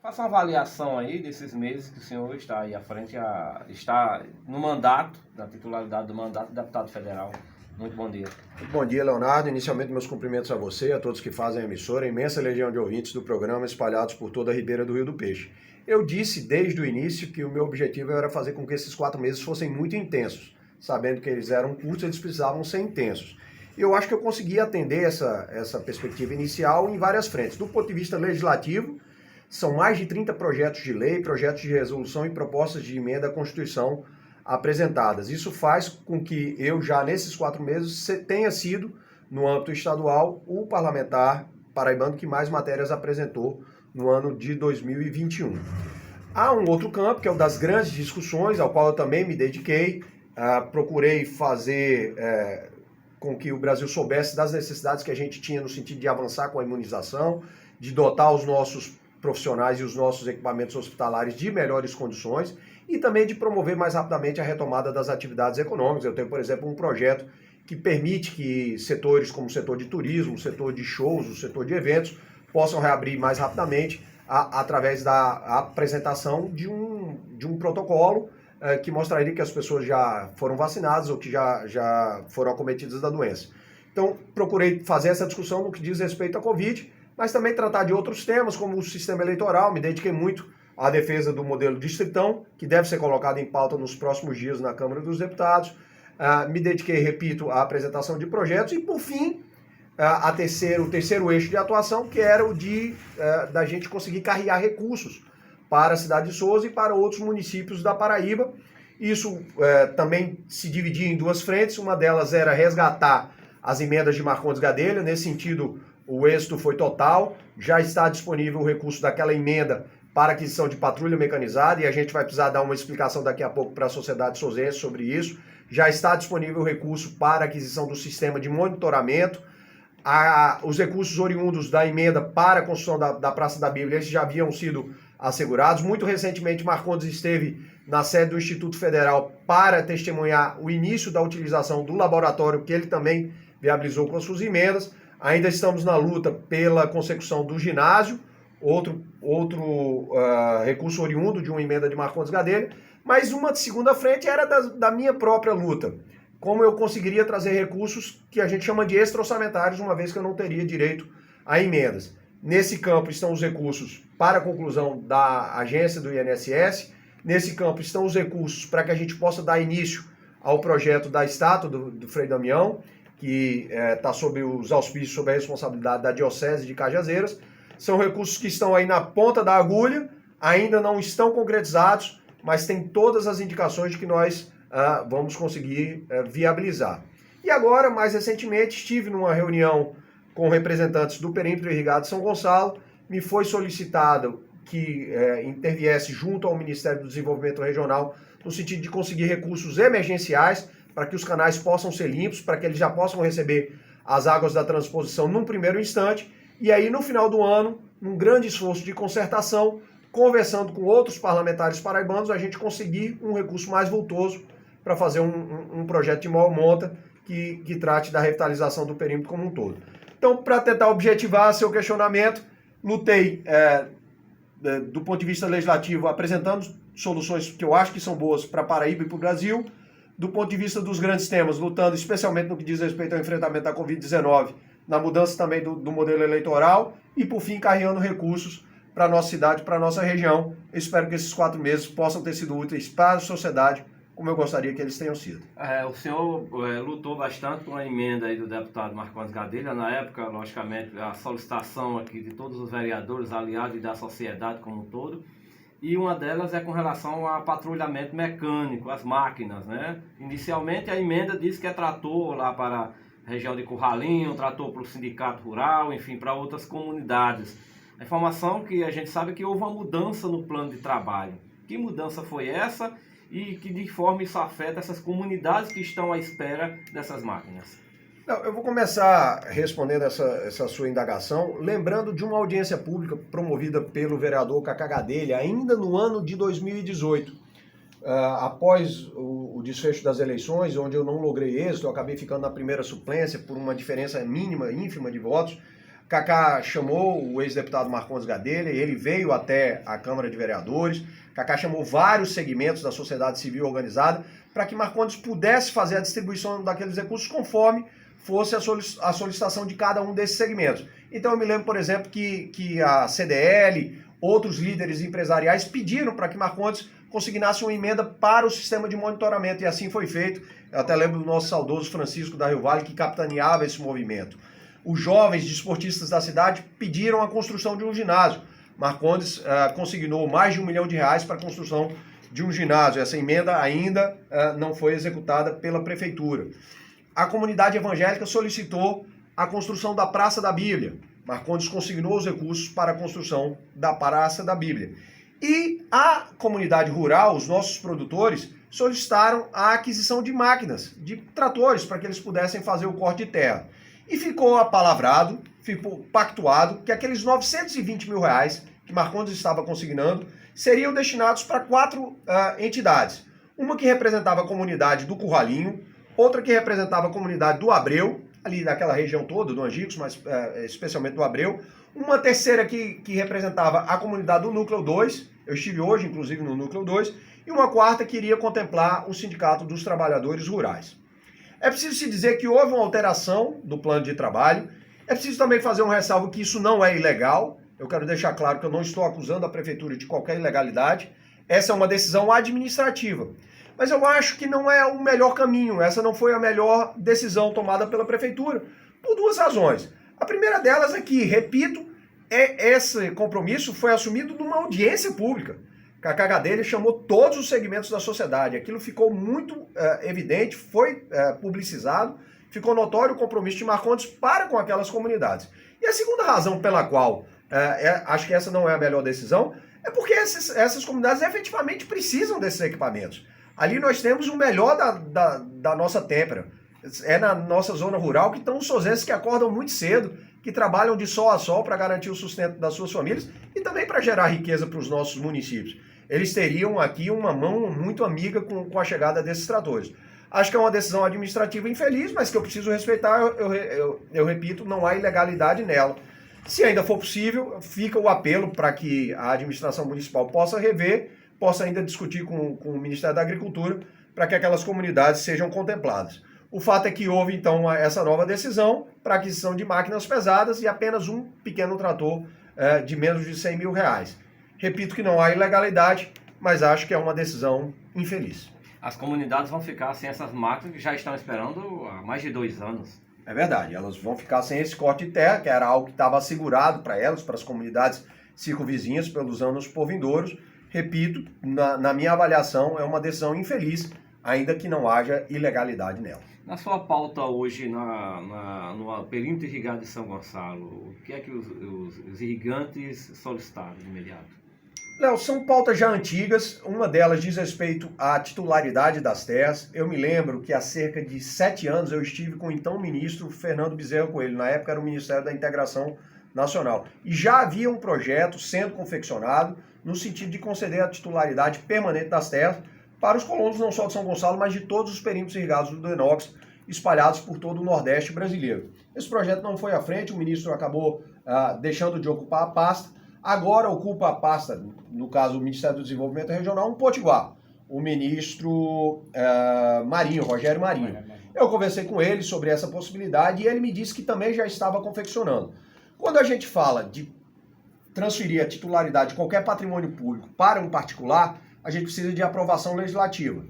Faça uma avaliação aí desses meses que o senhor está aí à frente, está no mandato, na titularidade do mandato de deputado federal. Muito bom dia. Muito bom dia, Leonardo. Inicialmente, meus cumprimentos a você, a todos que fazem a emissora, a imensa legião de ouvintes do programa espalhados por toda a ribeira do Rio do Peixe. Eu disse desde o início que o meu objetivo era fazer com que esses 4 meses fossem muito intensos. Sabendo que eles eram curtos, eles precisavam ser intensos. E eu acho que eu consegui atender essa perspectiva inicial em várias frentes. Do ponto de vista legislativo, são mais de 30 projetos de lei, projetos de resolução e propostas de emenda à Constituição apresentadas. Isso faz com que eu já nesses 4 meses tenha sido, no âmbito estadual, o parlamentar paraibano que mais matérias apresentou no ano de 2021. Há um outro campo, que é o das grandes discussões, ao qual eu também me dediquei, procurei fazer com que o Brasil soubesse das necessidades que a gente tinha no sentido de avançar com a imunização, de dotar os nossos profissionais e os nossos equipamentos hospitalares de melhores condições e também de promover mais rapidamente a retomada das atividades econômicas. Eu tenho, por exemplo, um projeto que permite que setores como o setor de turismo, o setor de shows, o setor de eventos possam reabrir mais rapidamente através da apresentação de um protocolo que mostraria que as pessoas já foram vacinadas ou que já foram acometidas da doença. Então, procurei fazer essa discussão no que diz respeito à Covid, mas também tratar de outros temas, como o sistema eleitoral. Me dediquei muito à defesa do modelo distritão, que deve ser colocado em pauta nos próximos dias na Câmara dos Deputados. Me dediquei, repito, à apresentação de projetos e, por fim, o terceiro eixo de atuação, que era o da gente conseguir carregar recursos para a cidade de Souza e para outros municípios da Paraíba. Isso também se dividia em 2 frentes. Uma delas era resgatar as emendas de Marcondes Gadelha. Nesse sentido, o êxito foi total. Já está disponível o recurso daquela emenda para aquisição de patrulha mecanizada, e a gente vai precisar dar uma explicação daqui a pouco para a sociedade souzense sobre isso. Já está disponível o recurso para aquisição do sistema de monitoramento. Os recursos oriundos da emenda para a construção da Praça da Bíblia, esses já haviam sido assegurados. Muito recentemente, Marcondes esteve na sede do Instituto Federal para testemunhar o início da utilização do laboratório, que ele também viabilizou com as suas emendas. Ainda estamos na luta pela consecução do ginásio, outro recurso oriundo de uma emenda de Marcondes Gadelha, mas uma segunda frente era da minha própria luta. Como eu conseguiria trazer recursos que a gente chama de extra-orçamentários, uma vez que eu não teria direito a emendas. Nesse campo estão os recursos para a conclusão da agência do INSS, nesse campo estão os recursos para que a gente possa dar início ao projeto da estátua do Frei Damião, que está sob os auspícios, sob a responsabilidade da Diocese de Cajazeiras. São recursos que estão aí na ponta da agulha, ainda não estão concretizados, mas tem todas as indicações de que nós vamos conseguir viabilizar. E agora, mais recentemente, estive numa reunião com representantes do Perímetro Irrigado de São Gonçalo. Me foi solicitado que interviesse junto ao Ministério do Desenvolvimento Regional no sentido de conseguir recursos emergenciais para que os canais possam ser limpos, para que eles já possam receber as águas da transposição num primeiro instante. E aí, no final do ano, num grande esforço de concertação, conversando com outros parlamentares paraibanos, a gente conseguir um recurso mais vultoso para fazer um projeto de maior monta que trate da revitalização do perímetro como um todo. Então, para tentar objetivar seu questionamento, lutei do ponto de vista legislativo, apresentando soluções que eu acho que são boas para Paraíba e para o Brasil. Do ponto de vista dos grandes temas, lutando especialmente no que diz respeito ao enfrentamento da Covid-19, na mudança também do modelo eleitoral e, por fim, carregando recursos para a nossa cidade, para a nossa região. Eu espero que esses 4 meses possam ter sido úteis para a sociedade, como eu gostaria que eles tenham sido. O senhor lutou bastante com a emenda aí do deputado Marcondes Gadelha. Na época, logicamente, a solicitação aqui de todos os vereadores, aliados e da sociedade como um todo. E uma delas é com relação a patrulhamento mecânico, as máquinas, né? Inicialmente a emenda diz que é trator lá para a região de Curralinho, trator para o sindicato rural, enfim, para outras comunidades. A informação que a gente sabe é que houve uma mudança no plano de trabalho. Que mudança foi essa e que de forma isso afeta essas comunidades que estão à espera dessas máquinas? Não, eu vou começar respondendo essa sua indagação, lembrando de uma audiência pública promovida pelo vereador Cacá Gadelha, ainda no ano de 2018. Após o desfecho das eleições, onde eu não logrei êxito, eu acabei ficando na primeira suplência por uma diferença mínima, ínfima de votos. Cacá chamou o ex-deputado Marcondes Gadelha, ele veio até a Câmara de Vereadores. Cacá chamou vários segmentos da sociedade civil organizada para que Marcondes pudesse fazer a distribuição daqueles recursos conforme fosse a solicitação de cada um desses segmentos. Então eu me lembro, por exemplo, que a CDL, outros líderes empresariais pediram para que Marcondes consignasse uma emenda para o sistema de monitoramento, e assim foi feito. Eu até lembro do nosso saudoso Francisco da Rio Vale, que capitaneava esse movimento. Os jovens desportistas da cidade pediram a construção de um ginásio. Marcondes consignou mais de R$1 milhão para a construção de um ginásio. Essa emenda ainda não foi executada pela prefeitura. A comunidade evangélica solicitou a construção da Praça da Bíblia. Marcondes consignou os recursos para a construção da Praça da Bíblia. E a comunidade rural, os nossos produtores, solicitaram a aquisição de máquinas, de tratores, para que eles pudessem fazer o corte de terra. E ficou apalavrado, ficou pactuado que aqueles R$920 mil que Marcondes estava consignando seriam destinados para 4 entidades. Uma que representava a comunidade do Curralinho, outra que representava a comunidade do Abreu, ali daquela região toda, do Angicos, mas especialmente do Abreu. Uma terceira que representava a comunidade do Núcleo 2, eu estive hoje, inclusive, no Núcleo 2, e uma quarta que iria contemplar o Sindicato dos Trabalhadores Rurais. É preciso se dizer que houve uma alteração do plano de trabalho. É preciso também fazer um ressalvo que isso não é ilegal. Eu quero deixar claro que eu não estou acusando a prefeitura de qualquer ilegalidade. Essa é uma decisão administrativa. Mas eu acho que não é o melhor caminho. Essa não foi a melhor decisão tomada pela prefeitura, por 2 razões. A primeira delas é que, repito, esse compromisso foi assumido numa audiência pública. Cacá Gadelha chamou todos os segmentos da sociedade. Aquilo ficou muito evidente, foi publicizado, ficou notório o compromisso de Marcondes para com aquelas comunidades. E a segunda razão pela qual acho que essa não é a melhor decisão é porque essas comunidades efetivamente precisam desses equipamentos. Ali nós temos o melhor da nossa têmpera. É na nossa zona rural que estão os sozenses que acordam muito cedo, que trabalham de sol a sol para garantir o sustento das suas famílias e também para gerar riqueza para os nossos municípios. Eles teriam aqui uma mão muito amiga com a chegada desses tratores. Acho que é uma decisão administrativa infeliz, mas que eu preciso respeitar. Eu repito, não há ilegalidade nela. Se ainda for possível, fica o apelo para que a administração municipal possa rever, possa ainda discutir com o Ministério da Agricultura para que aquelas comunidades sejam contempladas. O fato é que houve, então, essa nova decisão para aquisição de máquinas pesadas e apenas um pequeno trator de menos de R$100 mil. Repito que não há ilegalidade, mas acho que é uma decisão infeliz. As comunidades vão ficar sem essas máquinas que já estão esperando há mais de 2 anos. É verdade, elas vão ficar sem esse corte de terra, que era algo que estava assegurado para elas, para as comunidades circunvizinhas, pelos anos por vindouros. Repito, na minha avaliação, é uma decisão infeliz, ainda que não haja ilegalidade nela. Na sua pauta hoje, no perímetro irrigado de São Gonçalo, o que é que os irrigantes solicitaram de imediato? Léo, são pautas já antigas, uma delas diz respeito à titularidade das terras. Eu me lembro que há cerca de 7 anos eu estive com o então ministro Fernando Bezerra Coelho, na época era o Ministério da Integração Nacional, e já havia um projeto sendo confeccionado no sentido de conceder a titularidade permanente das terras para os colonos não só de São Gonçalo, mas de todos os perímetros irrigados do Denox, espalhados por todo o Nordeste brasileiro. Esse projeto não foi à frente, o ministro acabou deixando de ocupar a pasta. Agora ocupa a pasta, no caso o Ministério do Desenvolvimento Regional, um potiguar, o ministro Marinho, Rogério Marinho. Eu conversei com ele sobre essa possibilidade e ele me disse que também já estava confeccionando. Quando a gente fala de transferir a titularidade de qualquer patrimônio público para um particular, a gente precisa de aprovação legislativa.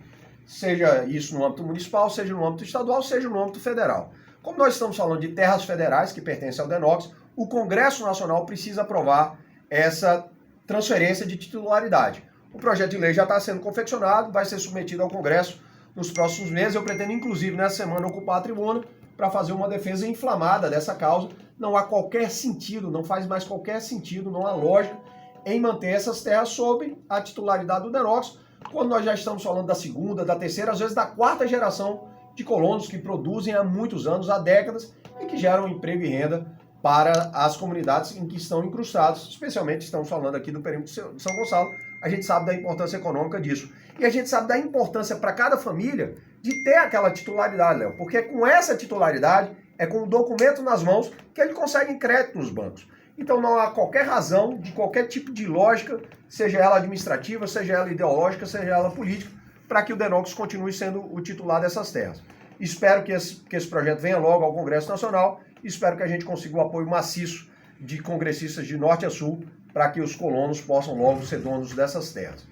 Seja isso no âmbito municipal, seja no âmbito estadual, seja no âmbito federal. Como nós estamos falando de terras federais que pertencem ao Denox, o Congresso Nacional precisa aprovar essa transferência de titularidade. O projeto de lei já está sendo confeccionado, vai ser submetido ao Congresso nos próximos meses. Eu pretendo, inclusive, nessa semana, ocupar a tribuna para fazer uma defesa inflamada dessa causa. Não há qualquer sentido, não faz mais qualquer sentido, não há lógica em manter essas terras sob a titularidade do Denox, quando nós já estamos falando da segunda, da terceira, às vezes da 4ª geração de colonos que produzem há muitos anos, há décadas, e que geram emprego e renda para as comunidades em que estão incrustados, especialmente estamos falando aqui do perímetro de São Gonçalo. A gente sabe da importância econômica disso. E a gente sabe da importância para cada família de ter aquela titularidade, Léo, porque é com essa titularidade É com o documento nas mãos que ele consegue crédito nos bancos. Então não há qualquer razão, de qualquer tipo de lógica, seja ela administrativa, seja ela ideológica, seja ela política, para que o Denox continue sendo o titular dessas terras. Espero que esse projeto venha logo ao Congresso Nacional, espero que a gente consiga o apoio maciço de congressistas de norte a sul, para que os colonos possam logo ser donos dessas terras.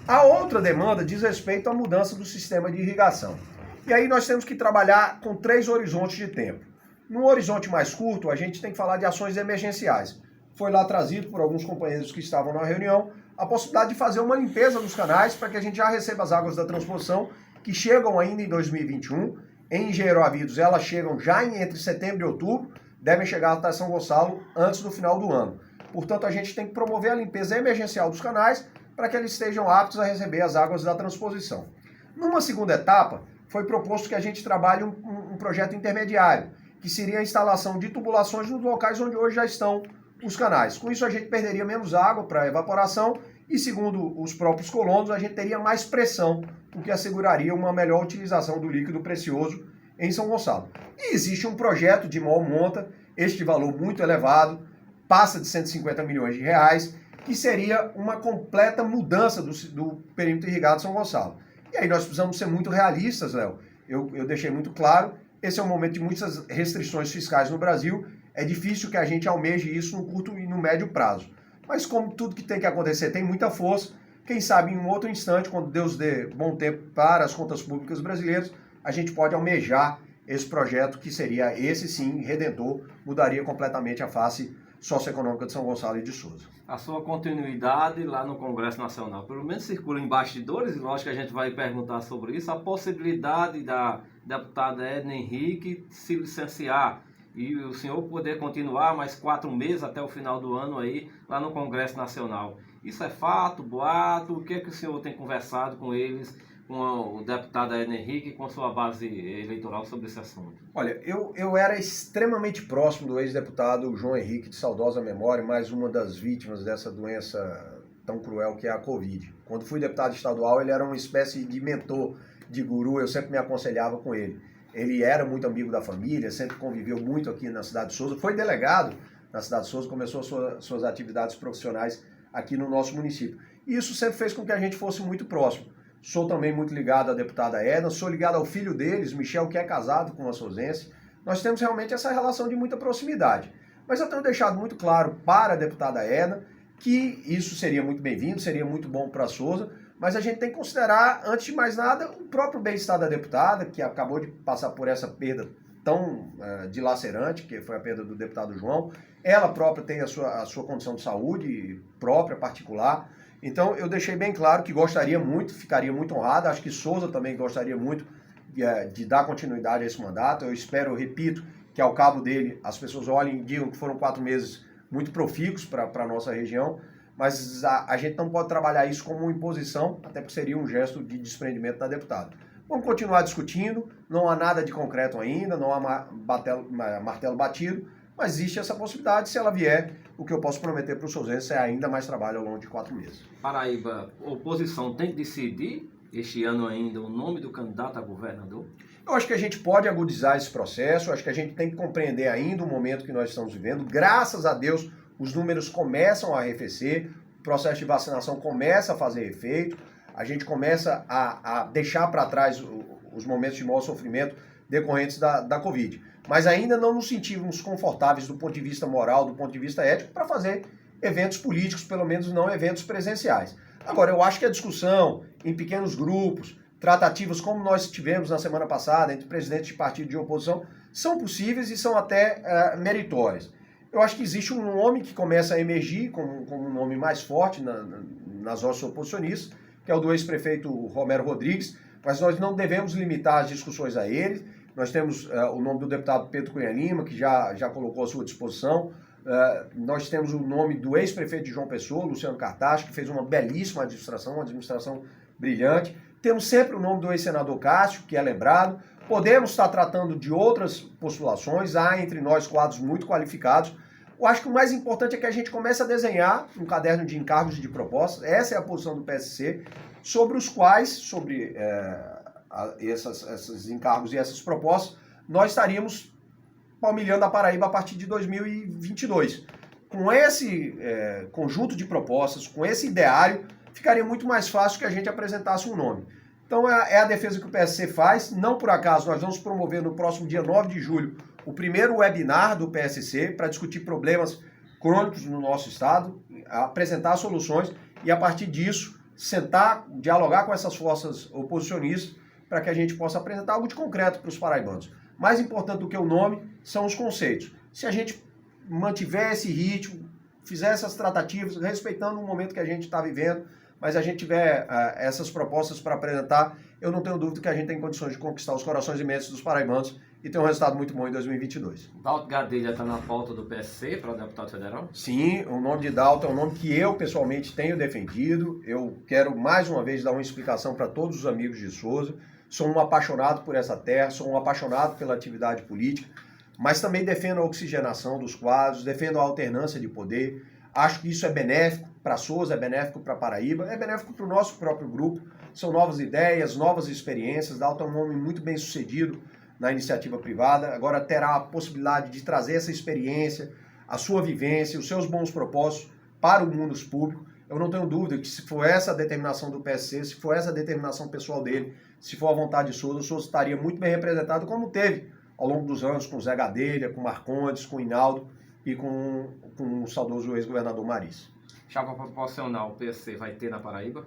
A outra demanda diz respeito à mudança do sistema de irrigação. E aí nós temos que trabalhar com 3 horizontes de tempo. No horizonte mais curto, a gente tem que falar de ações emergenciais. Foi lá trazido por alguns companheiros que estavam na reunião a possibilidade de fazer uma limpeza dos canais para que a gente já receba as águas da transposição, que chegam ainda em 2021. Em Engenheiro Havidos, elas chegam já entre setembro e outubro, devem chegar até São Gonçalo antes do final do ano. Portanto, a gente tem que promover a limpeza emergencial dos canais para que eles estejam aptos a receber as águas da transposição. Numa segunda etapa, foi proposto que a gente trabalhe um projeto intermediário, que seria a instalação de tubulações nos locais onde hoje já estão os canais. Com isso, a gente perderia menos água para evaporação e, segundo os próprios colonos, a gente teria mais pressão, o que asseguraria uma melhor utilização do líquido precioso em São Gonçalo. E existe um projeto de maior monta, este valor muito elevado, passa de 150 milhões de reais, que seria uma completa mudança do perímetro irrigado de São Gonçalo. E aí nós precisamos ser muito realistas, Léo. Eu deixei muito claro, esse é um momento de muitas restrições fiscais no Brasil, é difícil que a gente almeje isso no curto e no médio prazo. Mas como tudo que tem que acontecer tem muita força, quem sabe em um outro instante, quando Deus dê bom tempo para as contas públicas brasileiras, a gente pode almejar esse projeto que seria, esse sim, redentor, mudaria completamente a face socioeconômica de São Gonçalo e de Souza. A sua continuidade lá no Congresso Nacional, pelo menos circula em bastidores, e lógico que a gente vai perguntar sobre isso, a possibilidade da deputada Edna Henrique se licenciar e o senhor poder continuar mais 4 meses até o final do ano aí lá no Congresso Nacional. Isso é fato, boato? O que é que o senhor tem conversado com eles, com o deputado Edna Henrique, com sua base eleitoral sobre esse assunto? Olha, eu era extremamente próximo do ex-deputado João Henrique, de saudosa memória, mais uma das vítimas dessa doença tão cruel que é a Covid. Quando fui deputado estadual, ele era uma espécie de mentor, de guru, eu sempre me aconselhava com ele. Ele era muito amigo da família, sempre conviveu muito aqui na cidade de Souza, foi delegado na cidade de Souza, começou suas atividades profissionais aqui no nosso município. E isso sempre fez com que a gente fosse muito próximo. Sou também muito ligado à deputada Edna, sou ligado ao filho deles, Michel, que é casado com uma souzense. Nós temos realmente essa relação de muita proximidade. Mas eu tenho deixado muito claro para a deputada Edna que isso seria muito bem-vindo, seria muito bom para a Souza, mas a gente tem que considerar, antes de mais nada, o próprio bem-estar da deputada, que acabou de passar por essa perda tão dilacerante, que foi a perda do deputado João. Ela própria tem a sua condição de saúde própria, particular. Então, eu deixei bem claro que gostaria muito, ficaria muito honrado, acho que Souza também gostaria muito de dar continuidade a esse mandato. Eu espero, eu repito, que ao cabo dele as pessoas olhem e digam que foram 4 meses muito profícuos para a nossa região, mas a gente não pode trabalhar isso como uma imposição, até porque seria um gesto de desprendimento da deputada. Vamos continuar discutindo, não há nada de concreto ainda, não há martelo batido, mas existe essa possibilidade. Se ela vier, o que eu posso prometer para os souzenses é ainda mais trabalho ao longo de 4 meses. Paraíba, a oposição tem que decidir este ano ainda o nome do candidato a governador? Eu acho que a gente pode agudizar esse processo, acho que a gente tem que compreender ainda o momento que nós estamos vivendo. Graças a Deus, os números começam a arrefecer, o processo de vacinação começa a fazer efeito, a gente começa a deixar para trás os momentos de maior sofrimento decorrentes da Covid. Mas ainda não nos sentimos confortáveis do ponto de vista moral, do ponto de vista ético, para fazer eventos políticos, pelo menos não eventos presenciais. Agora, eu acho que a discussão em pequenos grupos, tratativas como nós tivemos na semana passada entre presidentes de partido de oposição, são possíveis e são até meritórias. Eu acho que existe um nome que começa a emergir como um nome mais forte nas nossas oposicionistas, que é o do ex-prefeito Romero Rodrigues, mas nós não devemos limitar as discussões a ele. Nós temos o nome do deputado Pedro Cunha Lima, que já colocou à sua disposição. Nós temos o nome do ex-prefeito de João Pessoa, Luciano Cartacho, que fez uma belíssima administração, uma administração brilhante. Temos sempre o nome do ex-senador Cássio, que é lembrado. Podemos estar tratando de outras postulações, há entre nós quadros muito qualificados. Eu acho que o mais importante é que a gente comece a desenhar um caderno de encargos e de propostas, essa é a posição do PSC, sobre os quais, esses encargos e essas propostas, nós estaríamos palmilhando a Paraíba a partir de 2022. Com esse conjunto de propostas, com esse ideário, ficaria muito mais fácil que a gente apresentasse um nome. Então é a defesa que o PSC faz. Não por acaso, nós vamos promover no próximo dia 9 de julho o primeiro webinar do PSC para discutir problemas crônicos no nosso estado, apresentar soluções e, a partir disso, sentar, dialogar com essas forças oposicionistas para que a gente possa apresentar algo de concreto para os paraibanos. Mais importante do que o nome são os conceitos. Se a gente mantiver esse ritmo, fizer essas tratativas, respeitando o momento que a gente está vivendo, mas a gente tiver essas propostas para apresentar, eu não tenho dúvida que a gente tem condições de conquistar os corações e mentes dos paraibanos e ter um resultado muito bom em 2022. Dalto Gadelha está na pauta do PSC para deputado federal? Sim, o nome de Dalto é um nome que eu pessoalmente tenho defendido. Eu quero mais uma vez dar uma explicação para todos os amigos de Souza. Sou um apaixonado por essa terra, sou um apaixonado pela atividade política, mas também defendo a oxigenação dos quadros, defendo a alternância de poder. Acho que isso é benéfico para Souza, é benéfico para Paraíba, é benéfico para o nosso próprio grupo. São novas ideias, novas experiências. Dalto é um homem muito bem sucedido na iniciativa privada, agora terá a possibilidade de trazer essa experiência, a sua vivência, os seus bons propósitos para o mundo público. Eu não tenho dúvida que se for essa a determinação do PSC, se for essa a determinação pessoal dele, se for a vontade de Souza, o Souza estaria muito bem representado, como teve ao longo dos anos com Zé Gadelha, com Marcondes, com Hinaldo e com o saudoso ex-governador Maris. Chapa proporcional, o PSC vai ter na Paraíba?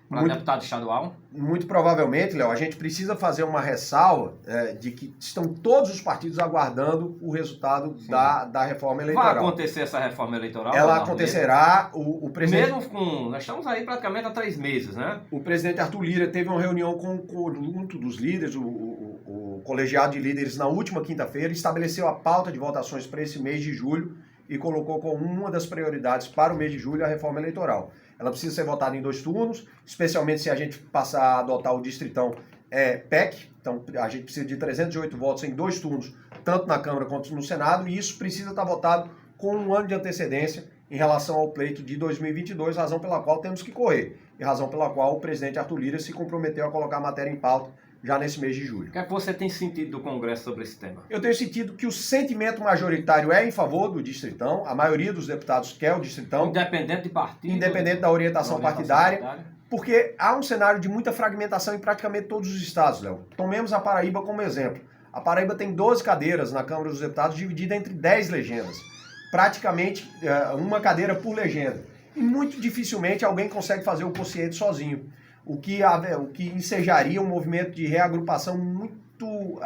Para deputado estadual? Muito provavelmente, Léo, a gente precisa fazer uma ressalva de que estão todos os partidos aguardando o resultado da reforma eleitoral. Vai acontecer essa reforma eleitoral? Ela acontecerá. O presidente... Mesmo com... Nós estamos aí praticamente há 3 meses, né? O presidente Arthur Lira teve uma reunião com o conjunto dos líderes, o colegiado de líderes, na última quinta-feira, estabeleceu a pauta de votações para esse mês de julho e colocou como uma das prioridades para o mês de julho a reforma eleitoral. Ela precisa ser votada em 2 turnos, especialmente se a gente passar a adotar o distritão PEC. Então, a gente precisa de 308 votos em 2 turnos, tanto na Câmara quanto no Senado, e isso precisa estar votado com 1 ano de antecedência em relação ao pleito de 2022, razão pela qual temos que correr, e razão pela qual o presidente Arthur Lira se comprometeu a colocar a matéria em pauta já nesse mês de julho. O que é que você tem sentido do Congresso sobre esse tema? Eu tenho sentido que o sentimento majoritário é em favor do distritão, a maioria dos deputados quer o distritão. Independente de partido? Independente da orientação partidária, porque há um cenário de muita fragmentação em praticamente todos os estados, Léo. Tomemos a Paraíba como exemplo. A Paraíba tem 12 cadeiras na Câmara dos Deputados, dividida entre 10 legendas. Praticamente uma cadeira por legenda. E muito dificilmente alguém consegue fazer o quociente sozinho. O que ensejaria um movimento de reagrupação muito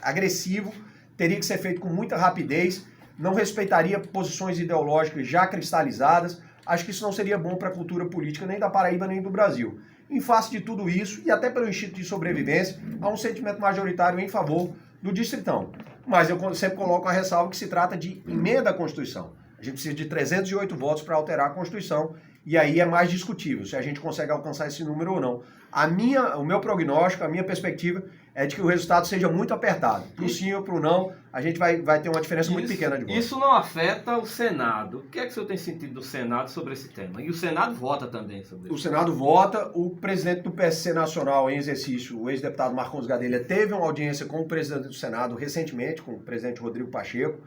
agressivo, teria que ser feito com muita rapidez, não respeitaria posições ideológicas já cristalizadas. Acho que isso não seria bom para a cultura política nem da Paraíba nem do Brasil. Em face de tudo isso, e até pelo instinto de sobrevivência, há um sentimento majoritário em favor do distritão. Mas eu sempre coloco a ressalva que se trata de emenda à Constituição. A gente precisa de 308 votos para alterar a Constituição, e aí é mais discutível se a gente consegue alcançar esse número ou não. O meu prognóstico, a minha perspectiva é de que o resultado seja muito apertado. Para o sim ou para o não, a gente vai ter uma diferença muito pequena de votos. Isso não afeta o Senado. O que é que o senhor tem sentido do Senado sobre esse tema? E o Senado vota também sobre isso. O Senado vota. O presidente do PSC Nacional em exercício, o ex-deputado Marcondes Gadelha, teve uma audiência com o presidente do Senado recentemente, com o presidente Rodrigo Pacheco,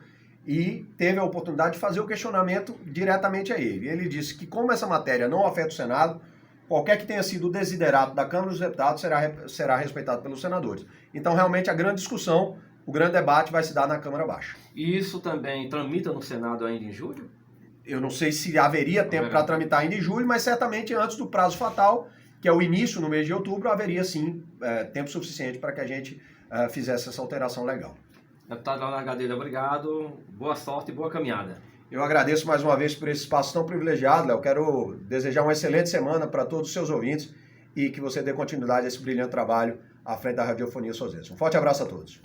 e teve a oportunidade de fazer o questionamento diretamente a ele. Ele disse que, como essa matéria não afeta o Senado, qualquer que tenha sido o desiderato da Câmara dos Deputados será respeitado pelos senadores. Então, realmente, a grande discussão, o grande debate vai se dar na Câmara Baixa. E isso também tramita no Senado ainda em julho? Eu não sei se haveria tempo para tramitar ainda em julho, mas certamente antes do prazo fatal, que é o início no mês de outubro, haveria sim tempo suficiente para que a gente fizesse essa alteração legal. Deputado Leonardo Gadelha, obrigado. Boa sorte e boa caminhada. Eu agradeço mais uma vez por esse espaço tão privilegiado, Léo. Quero desejar uma excelente semana para todos os seus ouvintes e que você dê continuidade a esse brilhante trabalho à frente da Radiofonia Sozense. Um forte abraço a todos.